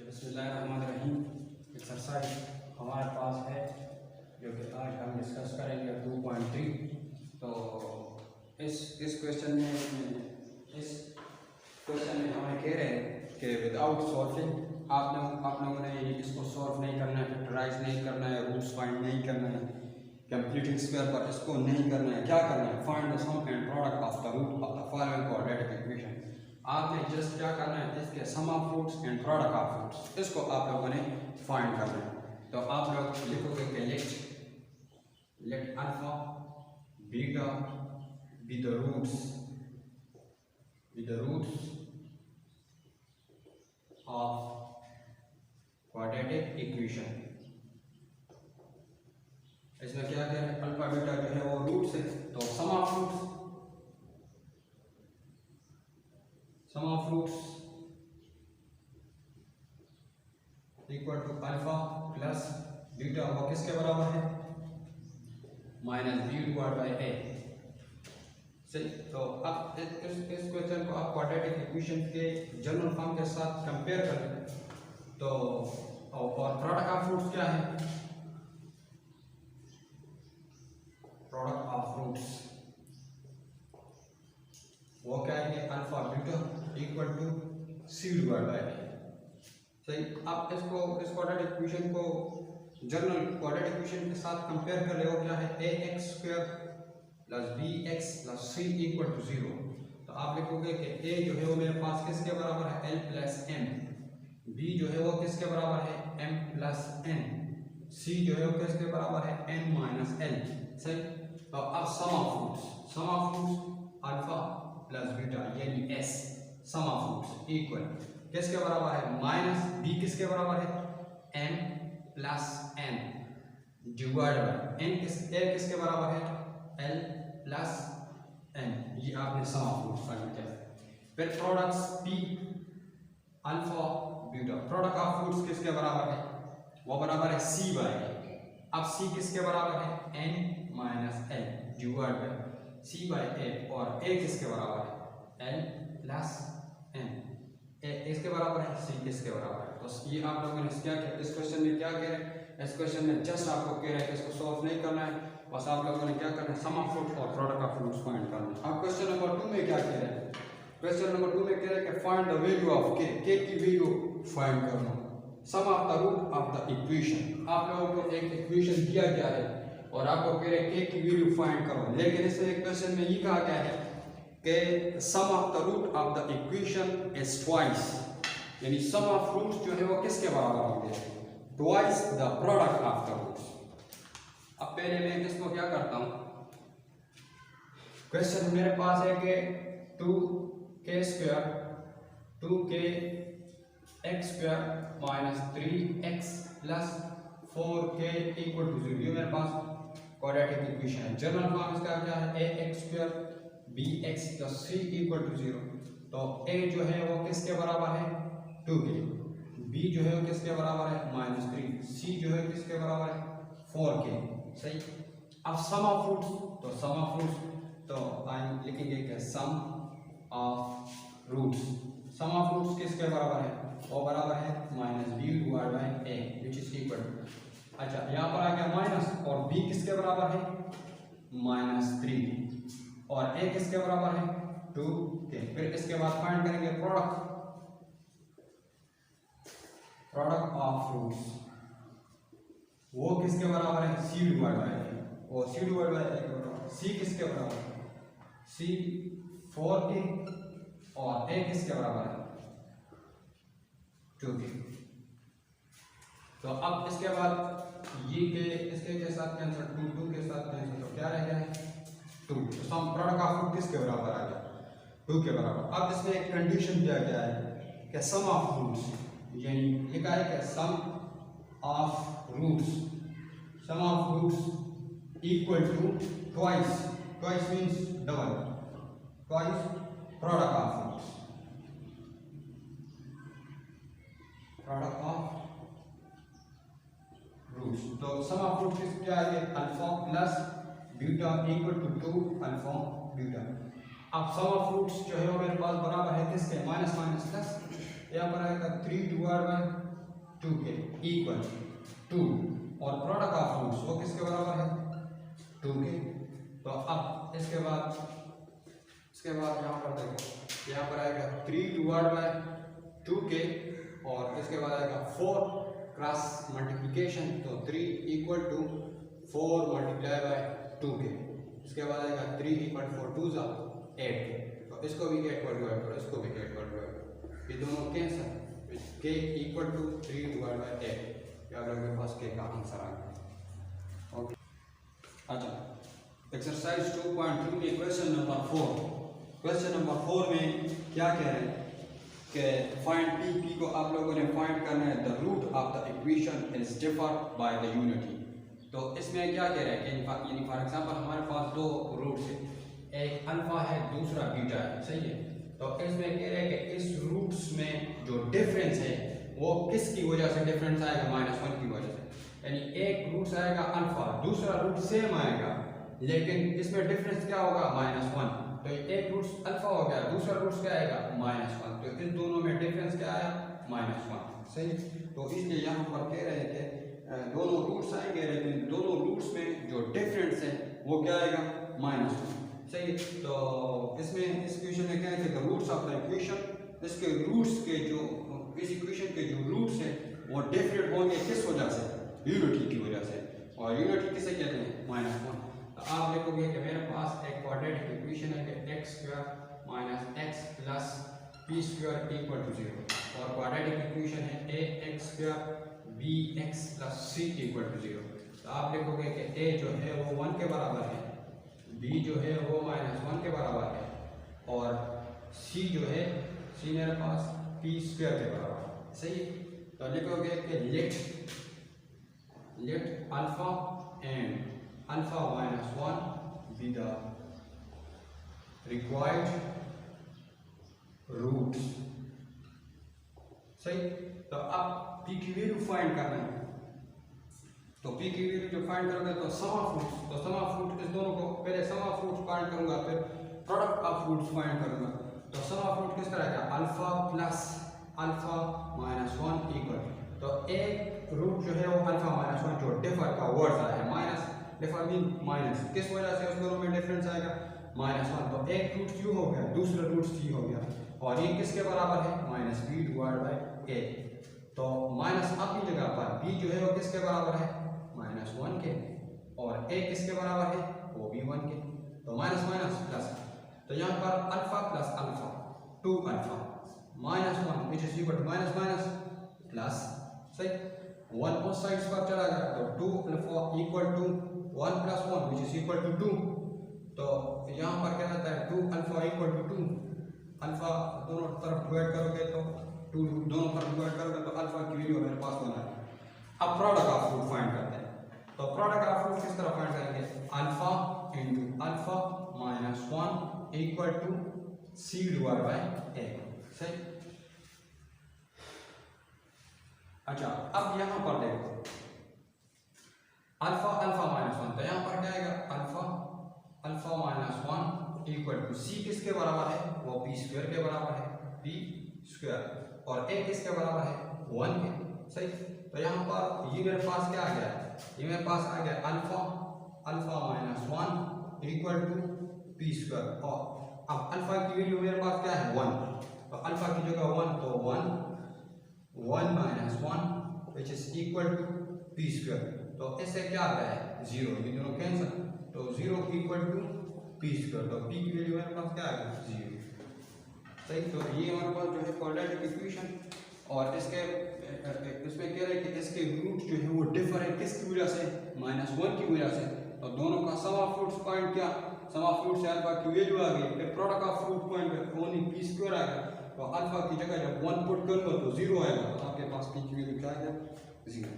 बिस्मिल्लाहिर्रहमानिर्रहीम। एक्सरसाइज हमारे पास है जो कि आज हम डिस्कस करेंगे 2.3। तो इस क्वेश्चन में हमें कह रहे हैं कि विदाउट सॉल्विंग आप लोगों ने इसको सॉल्व नहीं करना है, फैक्टराइज नहीं करना है, रूट्स फाइंड नहीं करना है, कंप्लीटिंग स्क्वायर पर इसको नहीं करना है। क्या करना है? Find the sum and product of the root of the following quadratic equation. आपने जस्ट क्या करना है, इसके sum of roots and product of roots, इसको आप लोगों ने फाइंड करना है। तो आप लोग लिखोगे कि let alpha beta be the roots of quadratic equation. इसमें क्या कह रहे हैं? अल्फा बीटा जो है वो रूट्स है, तो sum of roots equal to alpha plus beta, वो किसके बराबर है? Minus B divide by a. सही। तो अब इस क्वेश्चन को आप क्वाड्रेटिक इक्वेशन के जनरल फॉर्म के साथ कंपेयर करें तो और प्रोडक्ट ऑफ रूट्स क्या है? प्रोडक्ट ऑफ रूट्स वो क्या है? Alpha beta equal to c divide by a. सही। अब इस क्वाड्रेटिक इक्वेशन को जनरल क्वाड्रेटिक इक्वेशन के साथ कंपेयर कर रहे हो, क्या है? A x square plus b x plus c equal to 0। तो आप लिखोगे कि ए जो है वो मेरे पास किसके बराबर है? L plus M. बी जो है वो किसके बराबर है? M plus N. सी जो है वो किसके बराबर है? N minus l. सही। तो अब sum of roots alpha plus beta यानी s, sum of roots equal किसके बराबर है? माइनस बी किसके बराबर है? M plus n divide by n किसके बराबर है? L plus n. ये आपने सम ऑफ रूट्स फाइंड किया। फिर products p alpha beta, product of roots किसके बराबर है? वो बराबर है सी बाय ए। अब सी किसके बराबर है? N minus l divide by c by a, और ए किसके बराबर है? L plus n. इसके बराबर है, सी किसके बराबर है? तो ये आप लोगों ने क्या किया इस क्वेश्चन में? क्या कह रहे हैं इस क्वेश्चन में? जस्ट आपको कह रहे हैं कि इसको सॉल्व नहीं करना है, बस आप लोगों ने क्या करना है? सम ऑफ रूट्स और प्रोडक्ट ऑफ रूट्स फाइंड करना है। अब क्वेश्चन नंबर 2 में क्या कह रहे हैं? क्वेश्चन नंबर 2 में कह रहे हैं कि फाइंड द वैल्यू ऑफ के की वैल्यू फाइंड करना, sum of the root of the equation. आप लोगों को एक इक्वेशन दिया गया है और आपको कह रहे हैं के की वैल्यू फाइंड करो, लेकिन इस क्वेश्चन में ये कहा गया है कि sum of the root of the equation is twice, यानी सम ऑफ रूट्स जो है वो किसके बराबर होंगे? Twice the product of the roots. अब पहले मैं इसको क्या करता हूं, क्वेश्चन मेरे पास है कि 2k square minus 3x plus 4k equal to 0। ये मेरे पास क्वाड्रेटिक इक्वेशन है। जनरल फॉर्म इसका क्या है? A x square b x plus c equal to 0। तो ए जो है वो किसके बराबर है? 2k। बी जो है वो किसके बराबर है? माइनस 3। सी जो है किसके बराबर है? 4k। सही। अब सम ऑफ रूट्स, तो हम लिखेंगे कि सम ऑफ रूट्स किसके बराबर है? वो बराबर है minus B divide by A which is equal. अच्छा, यहाँ पर आ गया माइनस, और बी किसके बराबर है? माइनस 3, और ए किसके बराबर है? 2k। फिर इसके बाद फाइंड करेंगे प्रोडक्ट ऑफ रूट्स, वो किसके बराबर है? सी डिवाइड बाय ए। वो सी डिवाइड बाय ए के बराबर। सी किसके बराबर है? सी 4k, और ए किसके बराबर है? 2k। तो अब इसके बाद ये के इसके साथ कैंसिल, 2 के साथ कैंसिल, तो क्या रह गया है? 2। तो सम प्रोडक्ट ऑफ रूट किसके बराबर आ गया? 2 के बराबर। अब इसमें एक कंडीशन दिया गया है कि सम ऑफ रूट्स, यानी लिखा है कि sum of roots equal to twice means double, twice product of roots. तो सम ऑफ रूट्स क्या है? Alpha plus beta equal to 2 alpha beta. अब सम ऑफ रूट्स जो है वो मेरे पास बराबर है किसके? माइनस माइनस प्लस, यहाँ पर आएगा 3 डिवाइड बाय 2k इक्वल 2 और प्रोडक्ट ऑफ रूट्स वो किसके बराबर है 2k। तो अब इसके बाद यहाँ पर देखो यहाँ पर आएगा 3 डिवाइड बाय 2k और इसके बाद आएगा 4 क्रॉस मल्टीप्लिकेशन तो 3 equal to 4 multiply by 2k। इसके बाद आएगा 3 इक्वल 4 2 जा 8k। तो इसको भी 8 पर डिवाइड करो इसको भी 8 पर डिवाइड करो ये दोनों cancel k equal to 3 divide by 8 याद रखिए फर्स्ट k का आंसर आ गया। ओके अच्छा एक्सरसाइज 2.2 में क्वेश्चन नंबर 4 में क्या कह रहे हैं कि फाइंड p को आप लोगों ने फाइंड करना है the root of the equation is differ by the unity. तो इसमें क्या कह रहे हैं यानी फॉर एग्जांपल हमारे पास दो रूट्स हैं एक अल्फा है दूसरा बीटा है सही है। तो इसमें कह रहे हैं कि इस रूट्स में जो डिफरेंस है वो किसकी वजह से डिफरेंस आएगा -1 की वजह से यानी एक रूट आएगा अल्फा दूसरा रूट सेम आएगा लेकिन इसमें डिफरेंस क्या होगा -1। तो एक रूट अल्फा हो गया दूसरा रूट क्या आएगा -1 तो इन दोनों में डिफरेंस क्या आया -1 सही। तो इसलिए यहाँ पर कह रहे हैं कि दोनों रूट्स आएंगे लेकिन दोनों रूट्स में जो डिफरेंस है वो क्या आएगा -1 सही। तो इसमें इस इक्वेशन में क्या है कि the roots of the equation इसके रूट्स के जो इस इक्वेशन के जो रूट्स हैं वो डिफरेंट होंगे किस वजह से यूनिटी की वजह से और यूनिटी किसे कहते हैं -1। तो आप लिखोगे कि मेरे पास एक क्वाड्रेटिक इक्वेशन है कि x² - x plus p² equal to 0 और क्वाड्रेटिक इक्वेशन है ax² bx plus c equal to 0। तो आप लिखोगे कि a जो है वो 1 के बराबर है b जो है वो -1 के बराबर है और c जो है c मेरे पास p² के बराबर है सही। तो लिखोगे कि let alpha and alpha -1 be the required roots सही। तो अब p की वैल्यू फाइंड करना है तो p की वैल्यू जो फाइंड करोगे तो सम ऑफ रूट्स तो सम ऑफ रूट इस दोनों को पहले सम ऑफ रूट्स फाइंड करूंगा फिर प्रोडक्ट ऑफ रूट्स फाइंड करूंगा। तो सम ऑफ रूट किस तरह का अल्फा प्लस अल्फा -1 इक्वल तो एक रूट जो है वो अल्फा -1 जो डिफर का वर्ड आया है माइनस डिफर मीन माइनस किस वजह से उस दोनों में डिफरेंस आएगा -1। तो एक रूट u हो गया दूसरा रूट c हो गया और ये किसके बराबर है -b डिवाइड बाय a। तो माइनस अपनी जगह पर b जो है वो किसके बराबर है -1 के और a किसके बराबर है वो भी 1 के। तो माइनस माइनस प्लस तो यहाँ पर alpha plus alpha 2 alpha -1 which is equal to minus minus plus सही 1 उस साइड पर चला गया तो 2 alpha equal to 1 plus 1 which is equal to 2। तो यहाँ पर क्या रहता है 2 अल्फा इक्वल टू 2 अल्फा दोनों तरफ डिवाइड करोगे तो 2 दोनों तरफ डिवाइड करोगे तो अल्फा की वैल्यू मेरे पास होना है। अब प्रोडक्ट ऑफ रूट फाइंड करते हैं तो प्रोडक्ट ऑफ रूट किस तरह फाइंड करेंगे alpha into alpha -1 equal to c divide by a सही। अच्छा अब यहाँ पर देखो अल्फा अल्फा -1 तो यहाँ पर क्या आएगा अल्फा -1 इक्वल टू c किसके बराबर है वो p² के बराबर है p² और a किसके बराबर है 1 के सही। तो यहाँ पर ये मेरे पास क्या आ गया ये मेरे पास आ गया अल्फा -1 इक्वल टू p² और अब अल्फा की वैल्यू मेरे पास क्या है 1 तो अल्फा की जगह 1 तो 1 -1 which is equal to p²। तो इससे क्या आता है 0 ये दोनों कैंसिल तो 0 इक्वल टू p² तो p की वैल्यू मेरे पास क्या आ गई 0 सही। तो ये हमारे पास जो है क्वाड्रेटिक इक्वेशन और इसके इसमें कह रहे हैं कि इसके रूट जो है वो डिफर है किसकी वजह से -1 की वजह से। तो दोनों का सम ऑफ रूट्स पॉइंट क्या सम ऑफ रूट से अल्फा की वैल्यू आ गई फिर प्रोडक्ट ऑफ रूट पॉइंट पे ओनली p² आ गया तो अल्फा की जगह जब 1 पुट करूंगा तो 0 आएगा तो आपके पास p की वैल्यू क्या आ गया 0।